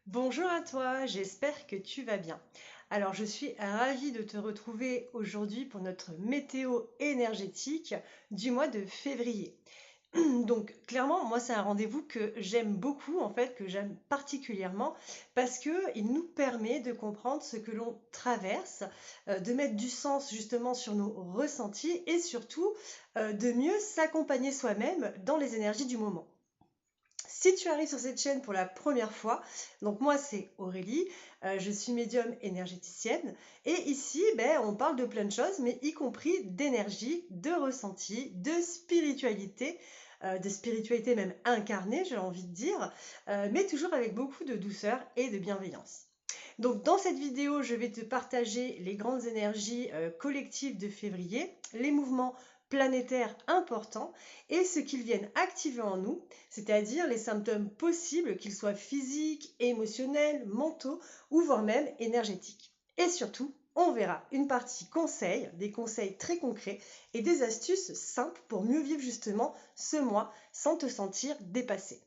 Bonjour à toi, j'espère que tu vas bien. Alors, je suis ravie de te retrouver aujourd'hui pour notre météo énergétique du mois de février. Donc, clairement, moi, c'est un rendez-vous que j'aime beaucoup, en fait, que j'aime particulièrement, parce que il nous permet de comprendre ce que l'on traverse, de mettre du sens justement sur nos ressentis et surtout de mieux s'accompagner soi-même dans les énergies du moment. Si tu arrives sur cette chaîne pour la première fois, donc moi c'est Aurélie, je suis médium énergéticienne et ici on parle de plein de choses, mais y compris d'énergie, de ressenti, de spiritualité même incarnée, j'ai envie de dire, mais toujours avec beaucoup de douceur et de bienveillance. Donc dans cette vidéo, je vais te partager les grandes énergies collectives de février, les mouvements planétaires importants et ce qu'ils viennent activer en nous, c'est-à-dire les symptômes possibles, qu'ils soient physiques, émotionnels, mentaux ou voire même énergétiques. Et surtout, on verra une partie conseils, des conseils très concrets et des astuces simples pour mieux vivre justement ce mois sans te sentir dépassé.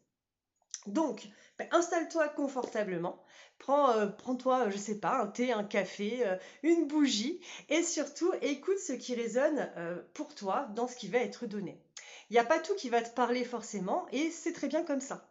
Donc, installe-toi confortablement, prends-toi, je sais pas, un thé, un café, une bougie, et surtout écoute ce qui résonne pour toi dans ce qui va être donné. Il n'y a pas tout qui va te parler forcément, et c'est très bien comme ça.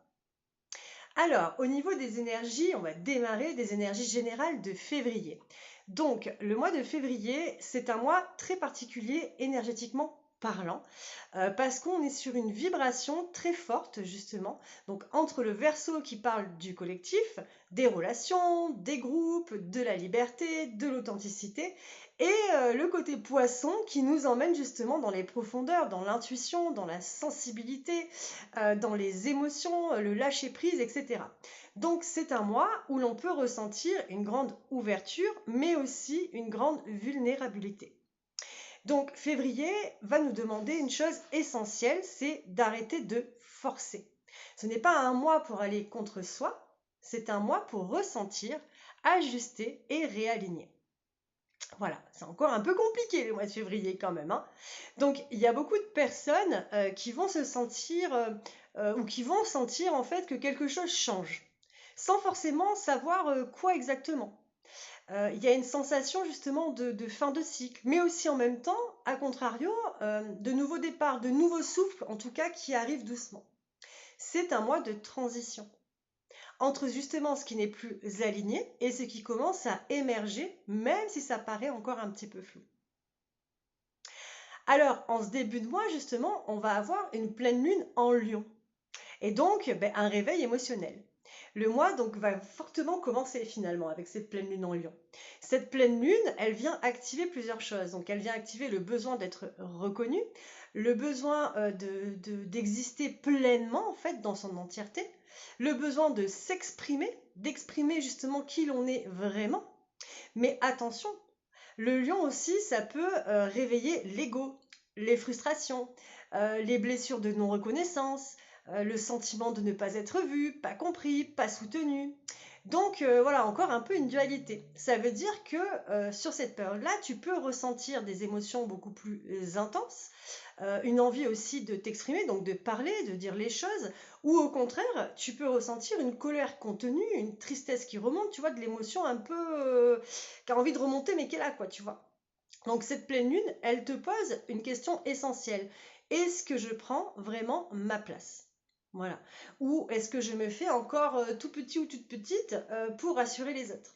Alors, au niveau des énergies, on va démarrer des énergies générales de février. Donc, le mois de février, c'est un mois très particulier énergétiquement parlant, parce qu'on est sur une vibration très forte, justement. Donc, entre le verso qui parle du collectif, des relations, des groupes, de la liberté, de l'authenticité, et le côté poisson qui nous emmène justement dans les profondeurs, dans l'intuition, dans la sensibilité, dans les émotions, le lâcher-prise, etc. Donc c'est un mois où l'on peut ressentir une grande ouverture, mais aussi une grande vulnérabilité. Donc février va nous demander une chose essentielle, c'est d'arrêter de forcer. Ce n'est pas un mois pour aller contre soi, c'est un mois pour ressentir, ajuster et réaligner. Voilà, c'est encore un peu compliqué le mois de février quand même, hein. Donc il y a beaucoup de personnes qui vont se sentir ou qui vont sentir en fait que quelque chose change, sans forcément savoir quoi exactement. Il y a une sensation justement de fin de cycle, mais aussi en même temps, à contrario, de nouveaux départs, de nouveaux souffles, en tout cas qui arrivent doucement. C'est un mois de transition entre justement ce qui n'est plus aligné et ce qui commence à émerger, même si ça paraît encore un petit peu flou. Alors, en ce début de mois, justement, on va avoir une pleine lune en lion. Et donc, un réveil émotionnel. Le mois donc va fortement commencer finalement avec cette pleine lune en lion. Cette pleine lune, elle vient activer plusieurs choses. Donc, elle vient activer le besoin d'être reconnu, le besoin d'exister pleinement en fait dans son entièreté, le besoin de s'exprimer, d'exprimer justement qui l'on est vraiment. Mais attention, le lion aussi, ça peut réveiller l'ego, les frustrations, les blessures de non-reconnaissance, le sentiment de ne pas être vu, pas compris, pas soutenu. Donc voilà, encore un peu une dualité. Ça veut dire que sur cette période-là, tu peux ressentir des émotions beaucoup plus intenses, une envie aussi de t'exprimer, donc de parler, de dire les choses, ou au contraire, tu peux ressentir une colère contenue, une tristesse qui remonte, tu vois, de l'émotion un peu qui a envie de remonter, mais qui est là, quoi, tu vois. Donc cette pleine lune, elle te pose une question essentielle. Est-ce que je prends vraiment ma place? Voilà. Ou est-ce que je me fais encore tout petit ou toute petite pour rassurer les autres?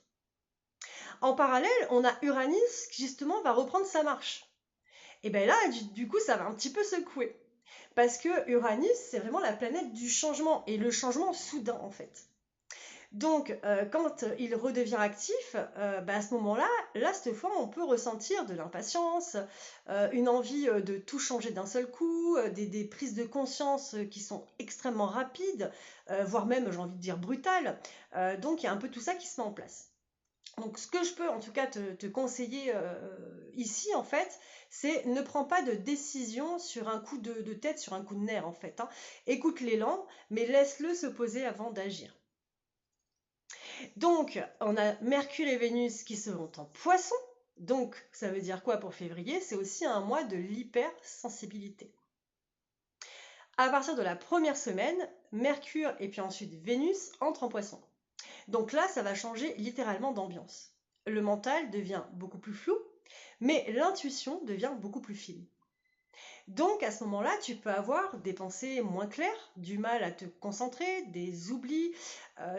En parallèle, on a Uranus qui justement va reprendre sa marche. Et bien là, du coup, ça va un petit peu secouer. Parce que Uranus, c'est vraiment la planète du changement, et le changement soudain en fait. Donc, quand il redevient actif, à ce moment-là, là, cette fois, on peut ressentir de l'impatience, une envie de tout changer d'un seul coup, des prises de conscience qui sont extrêmement rapides, voire même, j'ai envie de dire, brutales. Donc, il y a un peu tout ça qui se met en place. Donc, ce que je peux en tout cas te conseiller ici, en fait, c'est ne prends pas de décision sur un coup de tête, sur un coup de nerf, en fait, hein. Écoute l'élan, mais laisse-le se poser avant d'agir. Donc, on a Mercure et Vénus qui seront en poisson. Donc, ça veut dire quoi pour février? C'est aussi un mois de l'hypersensibilité. À partir de la première semaine, Mercure et puis ensuite Vénus entrent en poisson. Donc là, ça va changer littéralement d'ambiance. Le mental devient beaucoup plus flou, mais l'intuition devient beaucoup plus fine. Donc à ce moment-là, tu peux avoir des pensées moins claires, du mal à te concentrer, des oublis,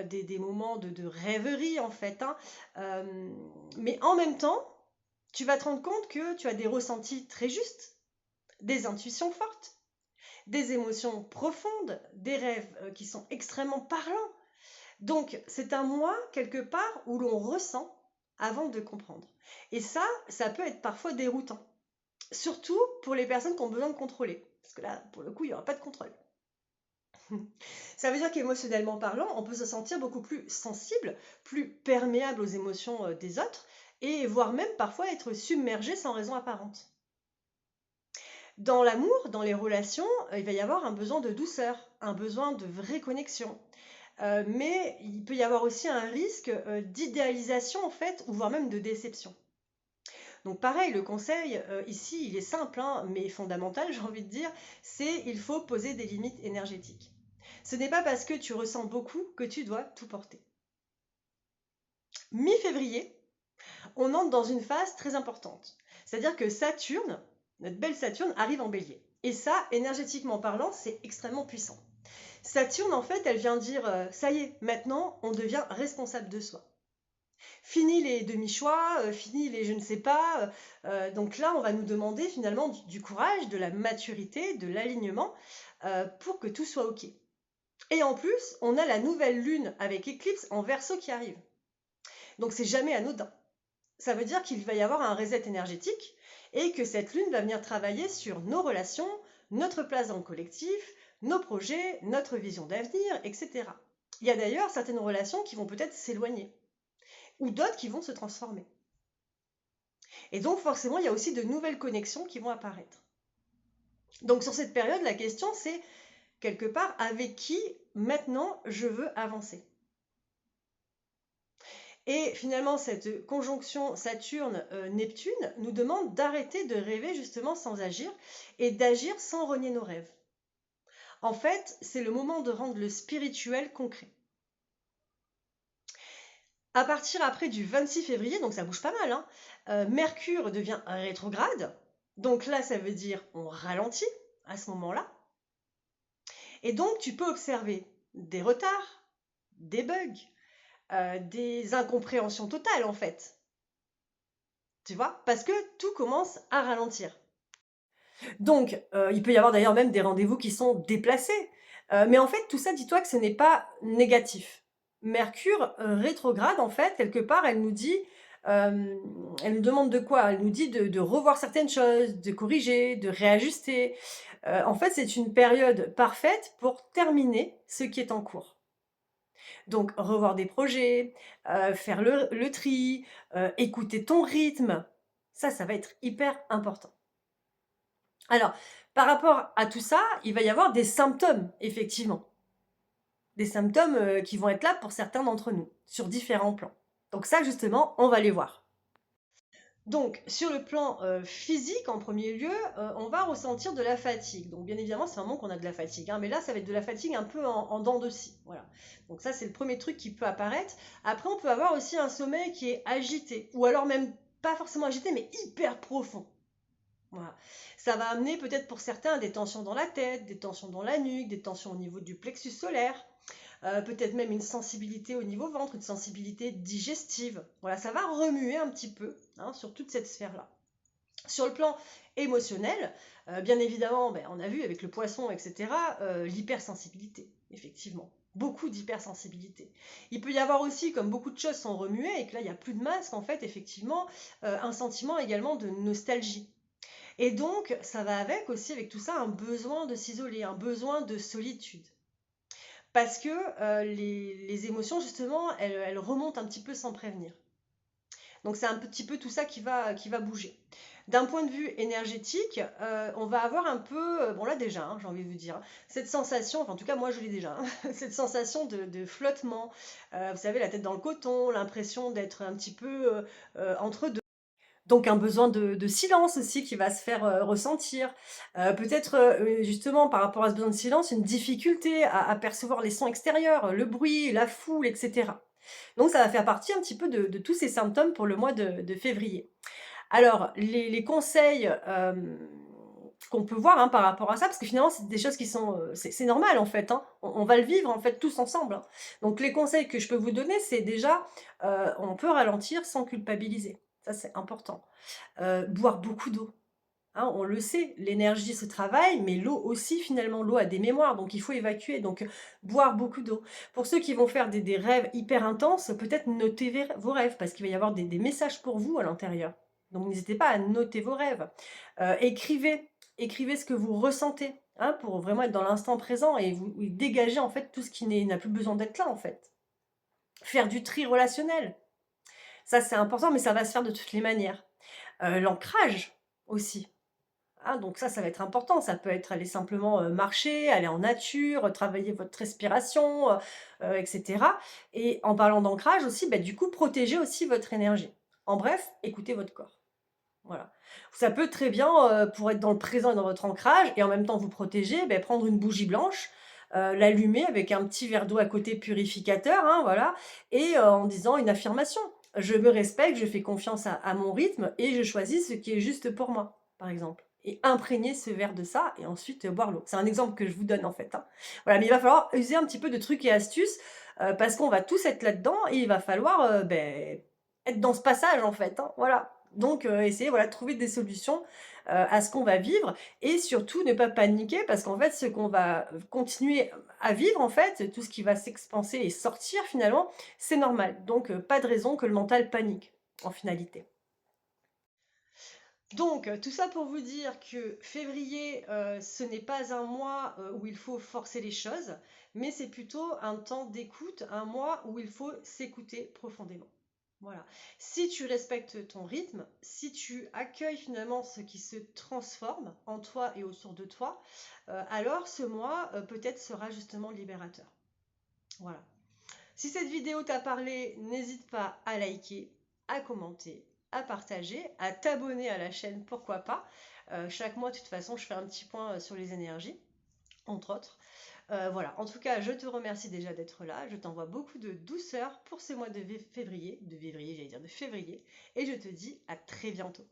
des moments de rêverie en fait, hein. Mais en même temps, tu vas te rendre compte que tu as des ressentis très justes, des intuitions fortes, des émotions profondes, des rêves qui sont extrêmement parlants. Donc c'est un moi quelque part où l'on ressent avant de comprendre. Et ça peut être parfois déroutant. Surtout pour les personnes qui ont besoin de contrôler. Parce que là, pour le coup, il n'y aura pas de contrôle. Ça veut dire qu'émotionnellement parlant, on peut se sentir beaucoup plus sensible, plus perméable aux émotions des autres, et voire même parfois être submergé sans raison apparente. Dans l'amour, dans les relations, il va y avoir un besoin de douceur, un besoin de vraie connexion. Mais il peut y avoir aussi un risque d'idéalisation en fait, ou voire même de déception. Donc pareil, le conseil ici, il est simple, hein, mais fondamental, j'ai envie de dire, c'est il faut poser des limites énergétiques. Ce n'est pas parce que tu ressens beaucoup que tu dois tout porter. Mi-février, on entre dans une phase très importante. C'est-à-dire que Saturne, notre belle Saturne, arrive en bélier. Et ça, énergétiquement parlant, c'est extrêmement puissant. Saturne, en fait, elle vient dire, ça y est, maintenant, on devient responsable de soi. Fini les demi-choix, fini les je ne sais pas. Donc là, on va nous demander finalement du courage, de la maturité, de l'alignement pour que tout soit OK. Et en plus, on a la nouvelle lune avec éclipse en Verseau qui arrive. Donc c'est jamais anodin. Ça veut dire qu'il va y avoir un reset énergétique et que cette lune va venir travailler sur nos relations, notre place dans le collectif, nos projets, notre vision d'avenir, etc. Il y a d'ailleurs certaines relations qui vont peut-être s'éloigner ou d'autres qui vont se transformer. Et donc forcément, il y a aussi de nouvelles connexions qui vont apparaître. Donc sur cette période, la question c'est quelque part avec qui maintenant je veux avancer. Et finalement, cette conjonction Saturne-Neptune nous demande d'arrêter de rêver justement sans agir et d'agir sans renier nos rêves. En fait, c'est le moment de rendre le spirituel concret. À partir après du 26 février, donc ça bouge pas mal, hein, Mercure devient rétrograde. Donc là, ça veut dire on ralentit à ce moment-là. Et donc, tu peux observer des retards, des bugs, des incompréhensions totales en fait. Tu vois? Parce que tout commence à ralentir. Donc, il peut y avoir d'ailleurs même des rendez-vous qui sont déplacés. Mais en fait, tout ça, dis-toi que ce n'est pas négatif. Mercure, rétrograde, en fait, quelque part, elle nous dit, elle nous demande de quoi? Elle nous dit de revoir certaines choses, de corriger, de réajuster. En fait, c'est une période parfaite pour terminer ce qui est en cours. Donc revoir des projets, faire le tri, écouter ton rythme, ça va être hyper important. Alors, par rapport à tout ça, il va y avoir des symptômes, effectivement. Des symptômes, qui vont être là pour certains d'entre nous, sur différents plans. Donc ça, justement, on va les voir. Donc, sur le plan physique, en premier lieu, on va ressentir de la fatigue. Donc, bien évidemment, c'est vraiment qu'on a de la fatigue, hein, mais là, ça va être de la fatigue un peu en dents de scie. Voilà. Donc, ça, c'est le premier truc qui peut apparaître. Après, on peut avoir aussi un sommeil qui est agité, ou alors même pas forcément agité, mais hyper profond. Voilà. Ça va amener peut-être pour certains des tensions dans la tête, des tensions dans la nuque, des tensions au niveau du plexus solaire, peut-être même une sensibilité au niveau ventre, une sensibilité digestive. Voilà, ça va remuer un petit peu, hein, sur toute cette sphère-là. Sur le plan émotionnel, bien évidemment, ben, on a vu avec le poisson, etc., l'hypersensibilité, effectivement. Beaucoup d'hypersensibilité. Il peut y avoir aussi, comme beaucoup de choses sont remuées et que là, il n'y a plus de masque, en fait, effectivement, un sentiment également de nostalgie. Et donc, ça va avec aussi, avec tout ça, un besoin de s'isoler, un besoin de solitude. Parce que les émotions, justement, elles remontent un petit peu sans prévenir. Donc, c'est un petit peu tout ça qui va bouger. D'un point de vue énergétique, on va avoir un peu, bon là déjà, hein, j'ai envie de vous dire, cette sensation, enfin en tout cas moi je l'ai déjà, hein, cette sensation de flottement, vous savez, la tête dans le coton, l'impression d'être un petit peu entre deux. Donc un besoin de silence aussi qui va se faire, ressentir. Peut-être, justement par rapport à ce besoin de silence, une difficulté à percevoir les sons extérieurs, le bruit, la foule et cetera. Donc ça va faire partie un petit peu de tous ces symptômes pour le mois de février. Alors les conseils, qu'on peut voir, hein, par rapport à ça, parce que finalement c'est des choses qui sont, c'est normal en fait, hein. On va le vivre en fait tous ensemble, hein. Donc les conseils que je peux vous donner, c'est déjà, on peut ralentir sans culpabiliser. Ça c'est important. Boire beaucoup d'eau. Hein, on le sait, l'énergie se travaille, mais l'eau aussi, finalement, l'eau a des mémoires, donc il faut évacuer, donc boire beaucoup d'eau. Pour ceux qui vont faire des rêves hyper intenses, peut-être noter vos rêves, parce qu'il va y avoir des messages pour vous à l'intérieur. Donc n'hésitez pas à noter vos rêves. Écrivez ce que vous ressentez, hein, pour vraiment être dans l'instant présent et vous dégager en fait tout ce qui n'a plus besoin d'être là en fait. Faire du tri relationnel, ça c'est important, mais ça va se faire de toutes les manières. L'ancrage aussi. Ah donc ça va être important. Ça peut être aller simplement, marcher, aller en nature, travailler votre respiration, et cetera et en parlant d'ancrage aussi, bah, du coup, protéger aussi votre énergie. En bref, écoutez votre corps. Voilà. Ça peut très bien, pour être dans le présent et dans votre ancrage et en même temps vous protéger, beh, prendre une bougie blanche, l'allumer avec un petit verre d'eau à côté purificateur, hein, voilà et en disant une affirmation: «Je me respecte, je fais confiance à mon rythme et je choisis ce qui est juste pour moi», par exemple et imprégner ce verre de ça et ensuite, boire l'eau. C'est un exemple que je vous donne, en fait, hein. Voilà, mais il va falloir user un petit peu de trucs et astuces, parce qu'on va tous être là-dedans et il va falloir, être dans ce passage, en fait, hein, voilà. Donc essayer, voilà, de trouver des solutions, à ce qu'on va vivre et surtout ne pas paniquer parce qu'en fait, ce qu'on va, continuer à vivre, en fait, tout ce qui va s'expanser et sortir finalement, c'est normal. Donc pas de raison que le mental panique, en finalité. Donc, tout ça pour vous dire que février, ce n'est pas un mois, où il faut forcer les choses, mais c'est plutôt un temps d'écoute, un mois où il faut s'écouter profondément. Voilà. Si tu respectes ton rythme, si tu accueilles finalement ce qui se transforme en toi et autour de toi, alors ce mois, peut-être sera justement libérateur. Voilà. Si cette vidéo t'a parlé, n'hésite pas à liker, à commenter, à partager, à t'abonner à la chaîne, pourquoi pas. Chaque mois, de toute façon, je fais un petit point sur les énergies, entre autres. Voilà, en tout cas, je te remercie déjà d'être là. Je t'envoie beaucoup de douceur pour ce mois de février, j'allais dire de février, et je te dis à très bientôt.